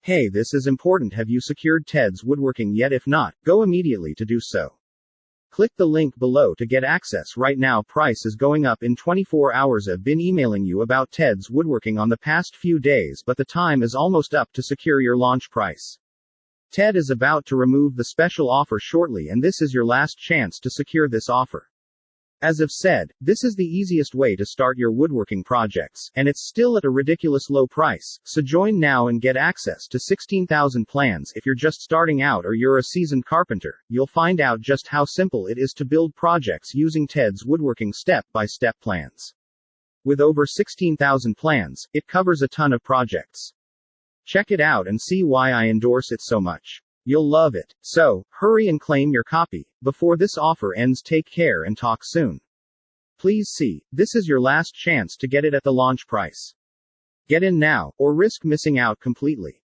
Hey, this is important. Have you secured Ted's Woodworking yet? If not, go immediately to do so. Click the link below to get access right now. Price is going up in 24 hours. I've been emailing you about Ted's Woodworking on the past few days, but the time is almost up to secure your launch price. Ted is about to remove the special offer shortly, and this is your last chance to secure this offer. As I've said, this is the easiest way to start your woodworking projects, and it's still at a ridiculous low price, so join now and get access to 16,000 plans. If you're just starting out or you're a seasoned carpenter, you'll find out just how simple it is to build projects using Ted's Woodworking step-by-step plans. With over 16,000 plans, it covers a ton of projects. Check it out and see why I endorse it so much. You'll love it. So, hurry and claim your copy before this offer ends. Take care and talk soon. Please see, this is your last chance to get it at the launch price. Get in now, or risk missing out completely.